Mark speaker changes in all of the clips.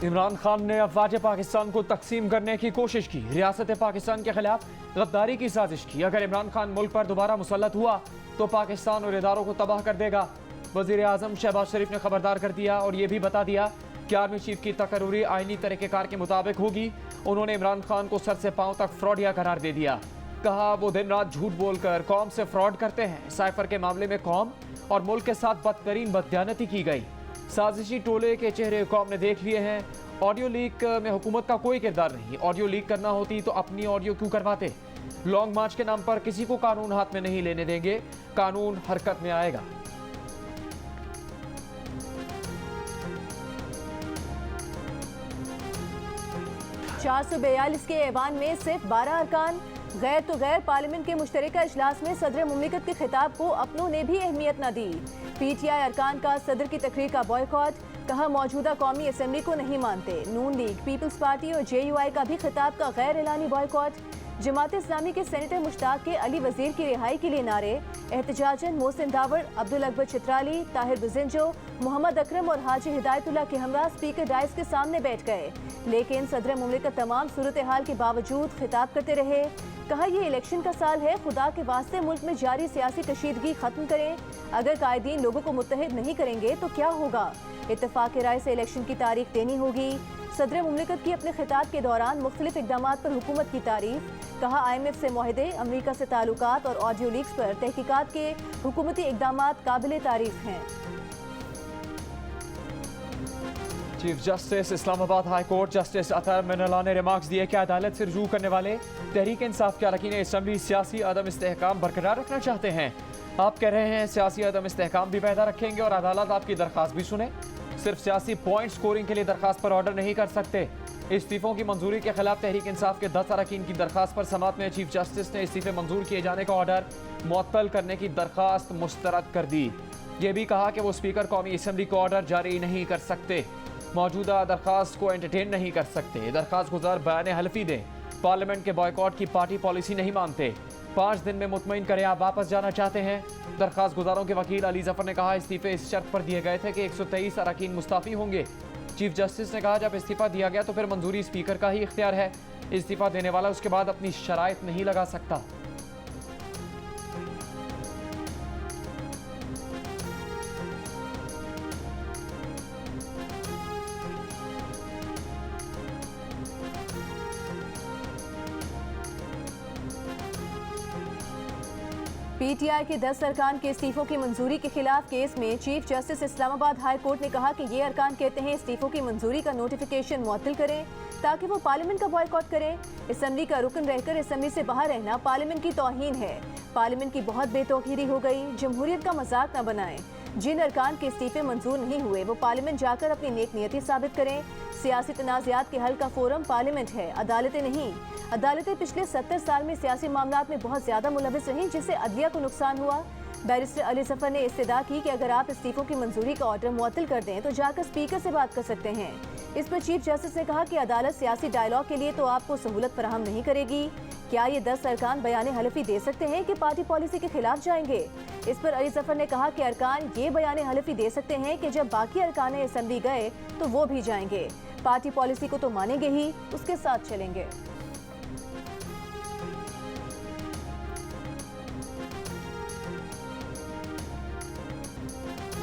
Speaker 1: इमरान खान ने अफवाज पाकिस्तान को तकसीम करने की कोशिश की, रियासत पाकिस्तान के खिलाफ गद्दारी की साजिश की। अगर इमरान खान मुल्क पर दोबारा मुसल्लत हुआ तो पाकिस्तान और इदारों को तबाह कर देगा। वज़ीर आज़म शहबाज शरीफ ने खबरदार कर दिया और ये भी बता दिया कि आर्मी चीफ की तकर्री आईनी तरीक़ेकार के मुताबिक होगी। उन्होंने इमरान खान को सर से पांव तक फ्रॉडिया करार दे दिया। कहा वो दिन रात झूठ बोलकर कौम से फ्रॉड करते हैं। साइफर के मामले में कौम और मुल्क के साथ बदतरीन बददियानती की गई। साजिशी टोले के चेहरे कौम ने देख लिए हैं। ऑडियो लीक में हुकूमत का कोई किरदार नहीं। ऑडियो लीक करना होती तो अपनी ऑडियो क्यों करवाते। लॉन्ग मार्च के नाम पर किसी को कानून हाथ में नहीं लेने देंगे, कानून हरकत में आएगा।
Speaker 2: (442) के ऐवान में सिर्फ 12 अरकान। गैर तो गैर पार्लियामेंट के मुश्तरका इजलास में सदर मुमलिकत के खिताब को अपनों ने भी अहमियत न दी। PTI अरकान का सदर की तकरीर का बॉयकॉट। कहा मौजूदा कौमी असम्बली को नहीं मानते। नून लीग, पीपल्स पार्टी और JUI का भी खिताब का गैर एलानी बॉयकॉट। जमात इस्लामी के सेनेटर मुश्ताक के अली वजीर की रिहाई के लिए नारे। एहतजाजन मोहसिन दावर, अब्दुल अकबर चित्राली, ताहिर बुजिंजो, मोहम्मद अकरम और हाजी हिदायतुल्लाह के हमरा स्पीकर डाइस के सामने बैठ गए, लेकिन सदर मुमलिकत तमाम सूरत हाल के बावजूद खिताब करते रहे। कहा ये इलेक्शन का साल है, खुदा के वास्ते मुल्क में जारी सियासी कशीदगी खत्म करें। अगर कायदीन लोगों को मुत्तहिद नहीं करेंगे तो क्या होगा। इत्तेफाक राय से इलेक्शन की तारीख देनी होगी। सदर मुमलिकत की अपने खिताब के दौरान मुख्तलिफ इकदामात पर हुकूमत की तारीफ। कहा IMF से मुआहदे, अमरीका से ताल्लुकात और ऑडियो लीक्स पर तहकीकात के हुकूमती इकदामात काबिल तारीफ हैं।
Speaker 1: Chief justice Islamabad high court justice Athar Minallah ने रिमार्क्स दिए कि अदालत से रुजू करने वाले तहरीक इंसाफ के अरकान असम्बली सियासी अदम इस्तेहकाम बरकरार रखना चाहते हैं। आप कह रहे हैं सियासी अदम इस्तेहकाम भी पैदा रखेंगे और अदालत आपकी दरख्वास्त भी सुने। सिर्फ सियासी पॉइंट स्कोरिंग के लिए दरख्वास्त पर ऑर्डर नहीं कर सकते। इस्तीफों की मंजूरी के खिलाफ तहरीक इंसाफ के 10 अरकान की दरख्वास्त पर समात में चीफ जस्टिस ने इस्तीफे मंजूर किए जाने का ऑर्डर मुअत्तल करने की दरख्वास्त मुस्तरद कर दी। ये भी कहा कि वो स्पीकर कौमी असम्बली को ऑर्डर जारी नहीं कर सकते, मौजूदा दरख्वास्त को एंटरटेन नहीं कर सकते। दरख्वास्त गुजार बयान हल्फी दें। पार्लियामेंट के बॉयकॉट की पार्टी पॉलिसी नहीं मानते। 5 दिन में मुतमईन करें आप वापस जाना चाहते हैं। दरख्वास्त गुजारों के वकील अली जफर ने कहा इस्तीफे इस शर्त पर दिए गए थे कि 123 अरकान मुस्ताफी होंगे। चीफ जस्टिस ने कहा जब इस्तीफा दिया गया तो फिर मंजूरी स्पीकर का ही इख्तियार है। इस्तीफा देने वाला उसके बाद अपनी शराइत नहीं लगा सकता।
Speaker 2: PTI के 10 अरकान के इस्तीफों की मंजूरी के खिलाफ केस में chief justice Islamabad high court ने कहा कि ये अरकान कहते हैं इस्तीफों की मंजूरी का नोटिफिकेशन मुअत्तल करें ताकि वो पार्लियामेंट का बॉयकॉट करें। असम्बली का रुकन रहकर असम्बली से बाहर रहना पार्लियामेंट की तौहीन है। पार्लियामेंट की बहुत बेतौकीरी हो गई। जमहूरियत का मजाक न बनाएं। जिन अरकान के इस्तीफे मंजूर नहीं हुए वो पार्लियामेंट जाकर अपनी नेक नियति साबित करें। सियासी तनाज़ात के हल का फोरम पार्लियामेंट है, अदालतें नहीं। अदालतें पिछले 70 साल में सियासी मामलात में बहुत ज्यादा मुलविस रहीं, जिससे अदलिया को नुकसान हुआ। बैरिस्टर अली जफर ने इस्तदा की कि अगर आप इस्तीफों की मंजूरी का ऑर्डर मुअत्तल कर दें तो जाकर स्पीकर से बात कर सकते हैं। इस पर चीफ जस्टिस ने कहा कि अदालत सियासी डायलॉग के लिए तो आपको सहूलत फराहम नहीं करेगी। क्या ये 10 अरकान बयान हलफी दे सकते हैं कि पार्टी पॉलिसी के खिलाफ जाएंगे। इस पर अली जफर ने कहा कि अरकान ये बयान हलफी दे सकते हैं कि जब बाकी अरकान असम्बली गए तो वो भी जाएंगे। पार्टी पॉलिसी को तो मानेंगे ही, उसके साथ चलेंगे।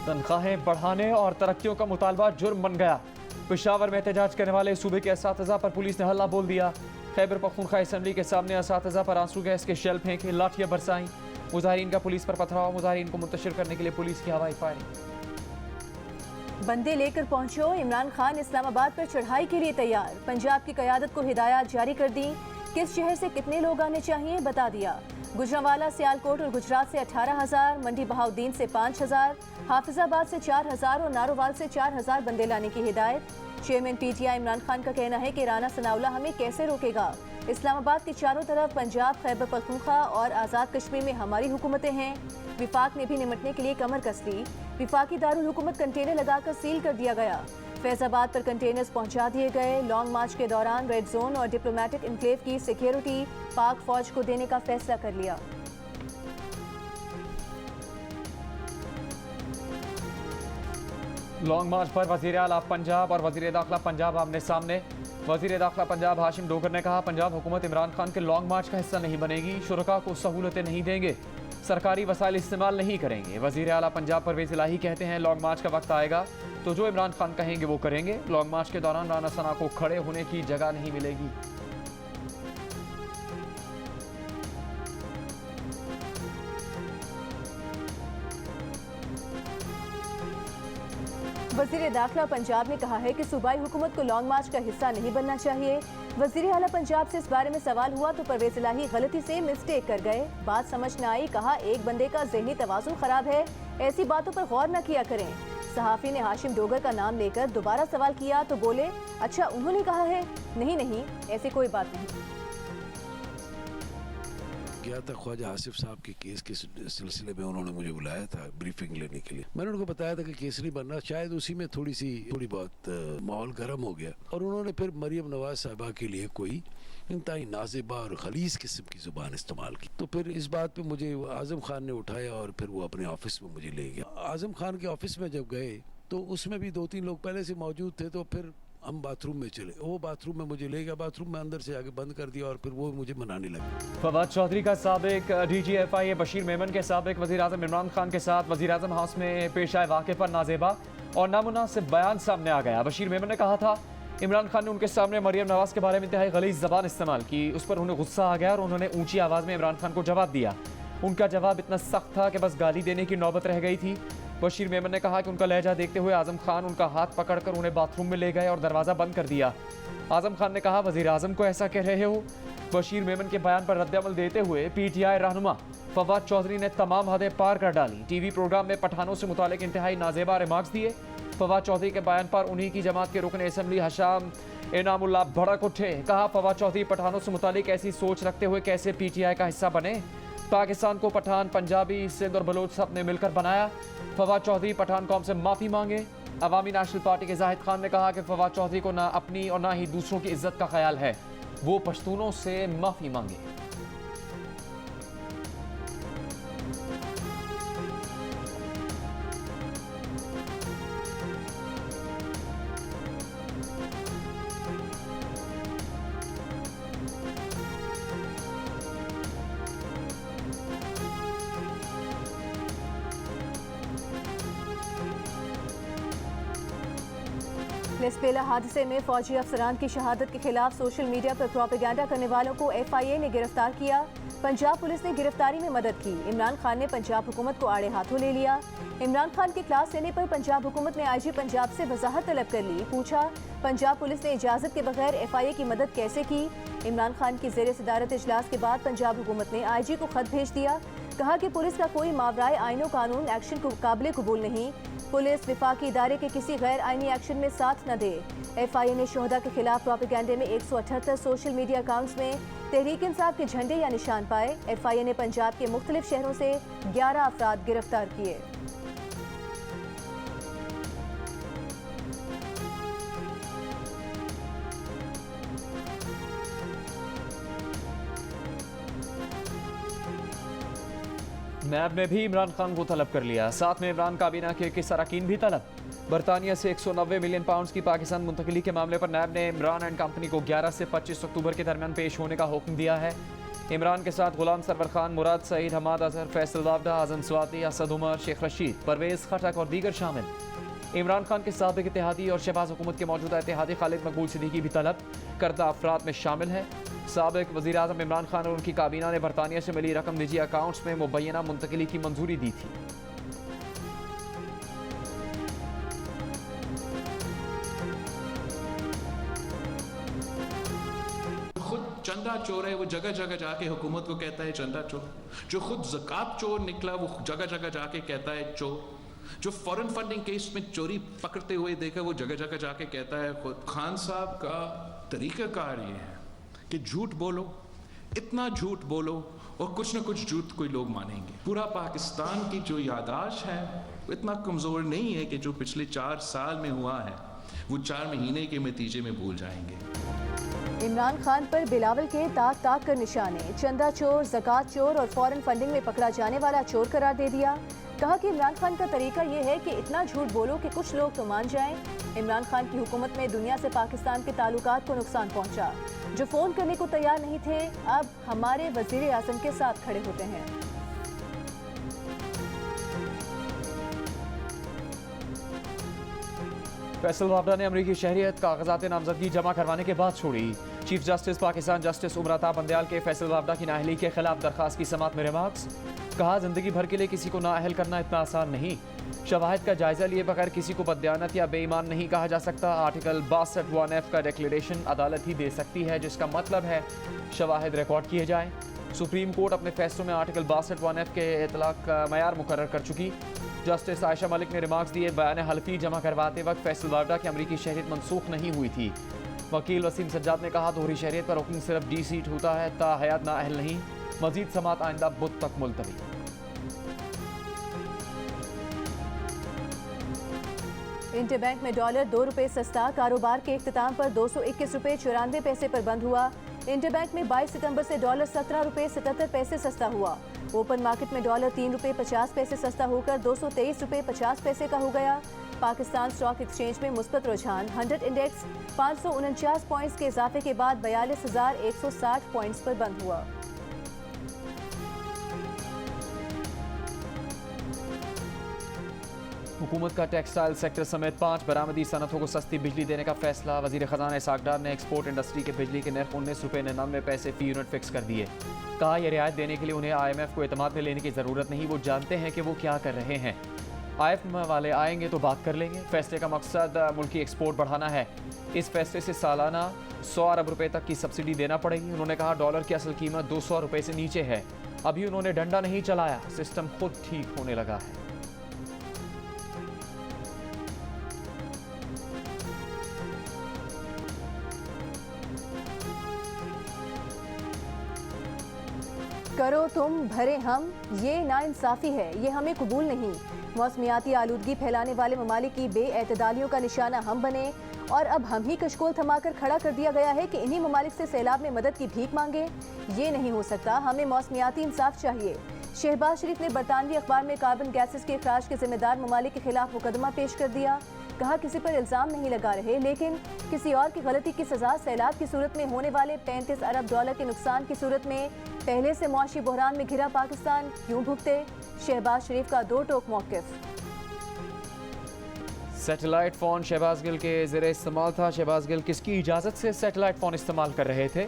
Speaker 1: तनख्वाहें बढ़ाने और तरक्कियों का मुतालबा जुर्म बन गया। पेशावर में एहतजाज करने वाले सूबे के असातिज़ा पर पुलिस ने हल्ला बोल दिया। खैबर पख्तूनख्वा असम्बली के सामने असातिज़ा पर आंसू गैस के शेल फेंके, लाठियां बरसाईं। मुजाहिरीन का पुलिस पर पथराव। मुजाहिरीन को मुंतशिर करने के लिए पुलिस की हवाई फायरिंग।
Speaker 2: बंदे लेकर पहुंचो। इमरान खान इस्लामाबाद पर चढ़ाई के लिए तैयार। पंजाब की क़यादत को हिदायत जारी कर दी। किस शहर से कितने लोग आने चाहिए बता दिया। गुजरांवाला, सियालकोट और गुजरात से 18,000, मंडी बहाउद्दीन से 5,000, हाफिजाबाद से 4,000 और नारोवाल से 4,000 बंदे लाने की हिदायत। चेयरमैन PTI इमरान खान का कहना है कि राना सनाउल्लाह हमें कैसे रोकेगा। इस्लामाबाद के चारों तरफ पंजाब, खैबर पख्तूनख्वा और आज़ाद कश्मीर में हमारी हुकूमतें हैं। विफाक ने भी निमटने के लिए कमर कस ली। विफाकी दारुल हुकूमत कंटेनर लगाकर सील कर दिया गया। फैजाबाद पर कंटेनर्स पहुंचा दिए गए। लॉन्ग मार्च के दौरान रेड जोन और डिप्लोमेटिक इनक्लेव की सिक्योरिटी पाक फौज को देने का फैसला कर लिया।
Speaker 1: लॉन्ग मार्च पर वज़ीर आला पंजाब और वज़ीर दाखिला पंजाब आमने सामने। वज़ीर दाखिला पंजाब हाशिम डोगर ने कहा, पंजाब हुकूमत इमरान खान के लॉन्ग मार्च का हिस्सा नहीं बनेगी, शुरका को सहूलतें नहीं देंगे, सरकारी वसाइल इस्तेमाल नहीं करेंगे। वज़ीर आला पंजाब परवेज़ इलाही कहते हैं, लॉन्ग मार्च का वक्त आएगा तो जो इमरान खान कहेंगे वो करेंगे। लॉन्ग मार्च के दौरान राना सना को खड़े होने की जगह नहीं मिलेगी।
Speaker 2: वज़ीर दाखिला पंजाब ने कहा है कि सूबाई हुकूमत को लॉन्ग मार्च का हिस्सा नहीं बनना चाहिए। वज़ीर आला पंजाब से इस बारे में सवाल हुआ तो परवेज़ इलाही गलती से मिस्टेक कर गए, बात समझ न आई। कहा, एक बंदे का ज़हनी तवाज़ुन खराब है, ऐसी बातों पर गौर न किया करें। सहाफ़ी ने हाशिम डोगर का नाम लेकर दोबारा सवाल किया तो बोले, अच्छा उन्होंने कहा है। नहीं, ऐसी कोई बात नहीं।
Speaker 3: गया था ख्वाजा आसिफ साहब के केस के सिलसिले में, उन्होंने मुझे बुलाया था ब्रीफिंग लेने के लिए। मैंने उनको बताया था कि केस नहीं बनना, शायद उसी में थोड़ी बहुत माहौल गर्म हो गया और उन्होंने फिर मरियम नवाज साहिबा के लिए कोई इंतहाई नाज़िबा और खलीस किस्म की ज़ुबान इस्तेमाल की। तो फिर इस बात पे मुझे आज़म खान ने उठाया और फिर वो अपने ऑफिस में मुझे ले गया। आज़म खान के ऑफिस में जब गए तो उसमें भी 2-3 लोग पहले से मौजूद थे। तो फिर हम बाथरूम में चले, वो बाथरूम में मुझे ले गया, बाथरूम में अंदर से आगे बंद कर दिया और फिर वो मुझे मनाने लगे।
Speaker 1: फवाद चौधरी का साबिक DGFI बशीर मेमन के साबिक वज़ीर आज़म इमरान खान के साथ वज़ीर आज़म हाउस में पेश आए वाक़े पर नाज़ेबा और नामुनासिब बयान सामने आ गया। बशीर मेमन ने कहा था, इमरान खान ने उनके सामने मरियम नवाज के बारे में इंतहाई गलीज़ ज़बान इस्तेमाल की, उस पर उन्हें गुस्सा आ गया और उन्होंने ऊंची आवाज़ में इमरान खान को जवाब दिया। उनका जवाब इतना सख्त था कि बस गाली देने की नौबत रह गई थी। बशीर मेमन ने कहा कि उनका लहजा देखते हुए आज़म खान उनका हाथ पकड़कर उन्हें बाथरूम में ले गए और दरवाज़ा बंद कर दिया। आज़म खान ने कहा, वज़ीर आज़म को ऐसा कह रहे हो। बशीर मेमन के बयान पर रद्दअमल देते हुए PTI रहनुमा फवाद चौधरी ने तमाम हदें पार कर डाली। TV प्रोग्राम में पठानों से मुतालिक इंतहाई नाज़ेबा रिमार्क्स दिए। फवाद चौधरी के बयान पर उन्हीं की जमात के रुकन असम्बली हशाम इनामुल्लाह भड़क उठे। कहा, फवाद चौधरी पठानों से मुतालिक ऐसी सोच रखते हुए कैसे PTI का हिस्सा बने। पाकिस्तान को पठान, पंजाबी, सिंध और बलोच सब ने मिलकर बनाया। फवाद चौधरी पठान कौम से माफ़ी मांगे। अवामी नेशनल पार्टी के जाहिद खान ने कहा कि फवाद चौधरी को ना अपनी और ना ही दूसरों की इज्जत का ख्याल है, वो पश्तूनों से माफ़ी मांगे।
Speaker 2: लेस्पेला हादसे में फौजी अफसरान की शहादत के खिलाफ सोशल मीडिया पर प्रोपेगेंडा करने वालों को FIA ने गिरफ्तार किया। पंजाब पुलिस ने गिरफ्तारी में मदद की। इमरान खान ने पंजाब हुकूमत को आड़े हाथों ले लिया। इमरान खान के क्लास लेने पर पंजाब हुकूमत ने IG पंजाब से वजाहत तलब कर ली। पूछा, पंजाब पुलिस ने इजाज़त के बगैर FIA की मदद कैसे की। इमरान खान की ज़ेर सदारत इजलास के बाद पंजाब हुकूमत ने IG को खत भेज दिया। कहा कि पुलिस का कोई मावराए आईनो कानून एक्शन को काबिल कबूल नहीं। पुलिस विफाकी इदारे के किसी गैर आईनी एक्शन में साथ न दे। FIA ने शोहदा के खिलाफ प्रोपेगेंडे में 178 सोशल मीडिया अकाउंट्स में तहरीक इंसाफ के झंडे या निशान पाए। FIA ने पंजाब के मुख्तलिफ शहरों से 11 अफराद गिरफ्तार किए।
Speaker 1: नैब ने भी इमरान खान को तलब कर लिया, साथ में इमरान काबीना के अरकान भी तलब। बरतानिया से 190 मिलियन पाउंड की पाकिस्तान मुंतकिली के मामले पर नैब ने इमरान एंड कंपनी को 11 से 25 अक्टूबर के दरमियान पेश होने का हुक्म दिया है। इमरान के साथ गुलाम सरवर खान, मुराद सईद, हमाद अजहर, फैसल दावदा, आजम स्वाति, असद उमर, शेख रशीद, परवेज खटक और दीगर शामिल। इमरान खान के साबिक इत्तेहादी और शहबाज हुकूमत के मौजूदा इत्तेहादी खालिद मकबूल सिद्दीकी भी तलब करदा अफराद में शामिल है। साबिक वज़ीर आज़म इमरान खान और उनकी काबीना ने बरतानिया से मिली रकम निजी अकाउंट्स में मुबैना मुंतकिली की मंजूरी दी थी।
Speaker 4: खुद चंदा चोर है, वो जगह जगह जाके हुकूमत को कहता है चंदा चोर। जो खुद ज़कात चोर निकला, वो जगह जगह जाके कहता है चोर। जो फॉरेन फंडिंग केस में चोरी पकड़ते हुए देखा, वो जगह जगह जाके कहता है खुद। खान साहब का तरीक़ाकार ये है कि झूठ बोलो, इतना झूठ बोलो और कुछ ना कुछ झूठ कोई लोग मानेंगे। पूरा पाकिस्तान की जो यादाश्त है वो इतना कमज़ोर नहीं है कि जो पिछले 4 साल में हुआ है वो 4 महीने के नतीजे में भूल जाएंगे।
Speaker 2: इमरान खान पर बिलावल के ताक ताक कर निशाने, चंदा चोर, ज़कात चोर और फॉरेन फंडिंग में पकड़ा जाने वाला चोर करार दे दिया। कहा कि इमरान खान का तरीका ये है कि इतना झूठ बोलो कि कुछ लोग तो मान जाएं। इमरान खान की हुकूमत में दुनिया से पाकिस्तान के ताल्लुकात को नुकसान पहुंचा। जो फ़ोन करने को तैयार नहीं थे, अब हमारे वज़ीर आज़म के साथ खड़े होते हैं।
Speaker 1: फैसल वाबड़ा ने अमरीकी शहरियत कागजात नामजदगी जमा करवाने के बाद छोड़ी। Chief justice Pakistan justice उमराता Bandial के फैसल वाबड़ा की नाअहली के खिलाफ दरखास्त की समाअत में रिमार्क्स। कहा, जिंदगी भर के लिए किसी को नाअहल करना इतना आसान नहीं। शवाहिद का जायजा लिए बगैर किसी को बददियानत या बेईमान नहीं कहा जा सकता। आर्टिकल 62(1)(f) का डिक्लेरेशन अदालत ही दे सकती है, जिसका मतलब है शवाहिद रिकॉर्ड किए जाएं। सुप्रीम कोर्ट अपने फैसलों में आर्टिकल 62(1)(f) के इतलाक का मयार मुकर्रर कर चुकी। जस्टिस आयशा मलिक ने रिमार्क्स दिए, बयान हल्फी जमा करवाते वक्त फैसल वाबड़ा की अमरीकी शहरियत मनसूख नहीं हुई थी। वकील वसीम सज्जाद ने कहा, दोहरी शहरियत पर हुक्म सिर्फ डी सीट होता है, ता हयात नाअहल नहीं। मजीद समात आइंदा बुध तक मुलतवी।
Speaker 2: इंटरबैंक में डॉलर 2 रुपये सस्ता, कारोबार के इख्तिताम पर 221 रुपये 94 पैसे पर बंद हुआ। इंटरबैंक में 22 सितंबर से डॉलर 17 रुपये 77 पैसे सस्ता हुआ। ओपन मार्केट में डॉलर 3 रुपये 50 पैसे सस्ता होकर 223 रुपये 50 पैसे का हो गया। पाकिस्तान स्टॉक एक्सचेंज में मुस्बत रुझान, 100 इंडेक्स 549 पॉइंट्स के इजाफे के बाद 42,160 पॉइंट्स पर बंद हुआ।
Speaker 1: हुकूमत का टेक्सटाइल सेक्टर समेत 5 बरामदी सनतों को सस्ती बिजली देने का फैसला। वजीर खजाना इसाक डार ने एक्सपोर्ट इंडस्ट्री के बिजली के नर्ख 19 रुपये 99 पैसे फी यूनिट फिक्स कर दिए। कहा, यह रियायत देने के लिए उन्हें IMF को एतमाद में लेने की ज़रूरत नहीं, वो जानते हैं कि वो क्या कर रहे हैं। IMF वाले आएंगे तो बात कर लेंगे। फैसले का मकसद मुल्की एक्सपोर्ट बढ़ाना है। इस फैसले से सालाना 100 अरब रुपये तक की सब्सिडी देना पड़ेगी। उन्होंने कहा, डॉलर की असल कीमत 200 रुपये से नीचे है। अभी उन्होंने डंडा नहीं चलाया, सिस्टम खुद ठीक होने लगा है।
Speaker 2: करो तुम भरे हम, ये नाइंसाफ़ी है, ये हमें कबूल नहीं। मौसमियाती आलूदगी फैलाने वाले ममालिक की बेएतदालियों का निशाना हम बने और अब हम ही कशकोल थमाकर खड़ा कर दिया गया है कि इन्हीं ममालिक से सैलाब में मदद की भीख मांगे। ये नहीं हो सकता, हमें मौसमियाती इंसाफ चाहिए। शहबाज शरीफ ने बरतानवी अखबार में कार्बन गैसेस के अखराज के जिम्मेदार ममालिक के खिलाफ मुकदमा पेश कर दिया। कहा, किसी पर इल्ज़ाम नहीं लगा रहे, लेकिन किसी और की गलती की सजा सैलाब की सूरत में होने वाले 35 अरब डॉलर के नुकसान की सूरत में पहले से मुआशी बहरान में घिरा पाकिस्तान क्यों भुगते। शहबाज शरीफ का दो टोक मौक़िफ़।
Speaker 1: सैटेलाइट फ़ोन शहबाज गिल के ज़ेरे इस्तेमाल था। शहबाज गिल किसकी इजाज़त से सैटेलाइट फ़ोन इस्तेमाल कर रहे थे?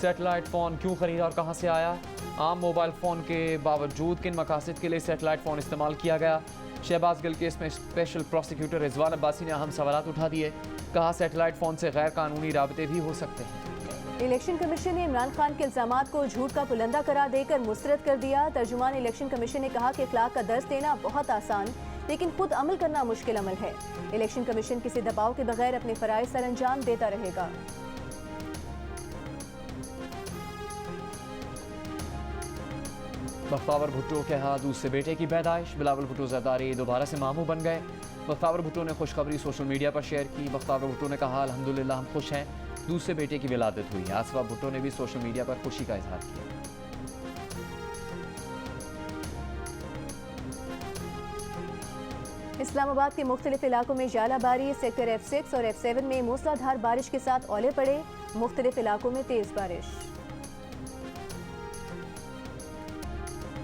Speaker 1: सैटेलाइट फ़ोन क्यों ख़रीदा और कहाँ से आया? आम मोबाइल फ़ोन के बावजूद किन मकासद के लिए सैटेलाइट फ़ोन इस्तेमाल किया गया? शहबाज गिल केस में स्पेशल प्रोसिक्यूटर रिजवान अब्बासी ने अहम सवालात उठा दिए। कहा, सैटेलाइट फ़ोन से गैर कानूनी राबते भी हो सकते हैं।
Speaker 2: इलेक्शन कमीशन ने इमरान खान के इल्जामात को झूठ का पुलंदा करार देकर मुस्तरद कर दिया। तर्जुमान इलेक्शन कमीशन ने कहा कि इखलाक का दर्ज देना बहुत आसान, लेकिन खुद अमल करना मुश्किल अमल है। इलेक्शन कमीशन किसी दबाव के बगैर अपने फराइज सर अंजाम देता रहेगा।
Speaker 1: बख्तावर भुट्टो के हाथ दूसरे बेटे की पैदाइश। बिलावल भुट्टो ज़रदारी दोबारा से मामू बन गए। बख्तावर भुट्टो ने खुशखबरी सोशल मीडिया पर शेयर की। बख्तावर भुट्टो ने कहा, अल्हम्दुलिल्लाह हम खुश हैं, दूसरे बेटे की विलादत हुई। आसफा भुट्टो ने भी सोशल मीडिया पर खुशी का इजहार किया।
Speaker 2: इस्लामाबाद के मुख्तलिफ इलाकों में जालाबारी। सेक्टर F6 और F7 में मूसलाधार बारिश के साथ ओले पड़े। मुख्तलिफ इलाकों में तेज बारिश।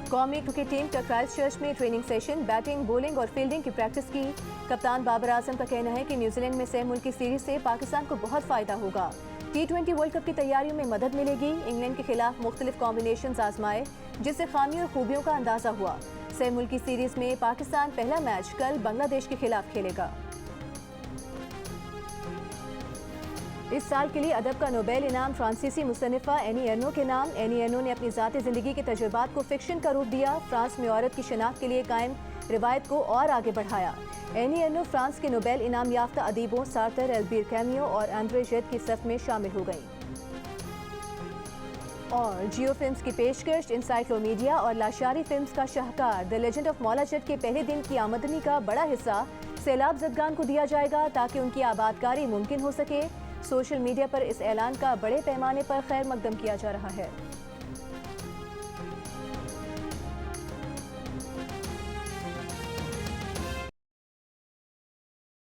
Speaker 2: कौमी क्रिकेट टीम का क्राइस्टचर्च में ट्रेनिंग सेशन, बैटिंग, बॉलिंग और फील्डिंग की प्रैक्टिस की। कप्तान बाबर आजम का कहना है कि न्यूजीलैंड में सह मुल्की सीरीज से पाकिस्तान को बहुत फायदा होगा। T20 वर्ल्ड कप की तैयारियों में मदद मिलेगी। इंग्लैंड के खिलाफ मुख्तलिफ कॉम्बिनेशन आजमाए, जिससे खामियों और खूबियों का अंदाजा हुआ। सह मुल्की सीरीज में पाकिस्तान पहला मैच कल बांग्लादेश के खिलाफ खेलेगा। इस साल के लिए अदब का नोबेल इनाम फ्रांसीसी मुसन्निफा एनी एर्नो के नाम। एनी एर्नो ने अपनी ज़ाती ज़िंदगी के तजुर्बात को फिक्शन का रूप दिया। फ्रांस में औरत की शनाख्त के लिए कायम रिवायत को और आगे बढ़ाया। एनी एर्नो फ्रांस के नोबेल इनाम याफ्ता अदीबों सार्तर, एल्बीर कैमियो और एंड्रे जेड की सफ में शामिल हो गईं। और जियो फिल्म्स की पेशकश, इंसाइक्लोमीडिया और लाशारी फिल्म्स का शाहकार the legend of Maula Jatt के पहले दिन की आमदनी का बड़ा हिस्सा सैलाब जदगान को दिया जाएगा, ताकि उनकी आबादकारी मुमकिन हो सके। सोशल मीडिया पर इस ऐलान का बड़े पैमाने पर खैर मकदम किया जा रहा है।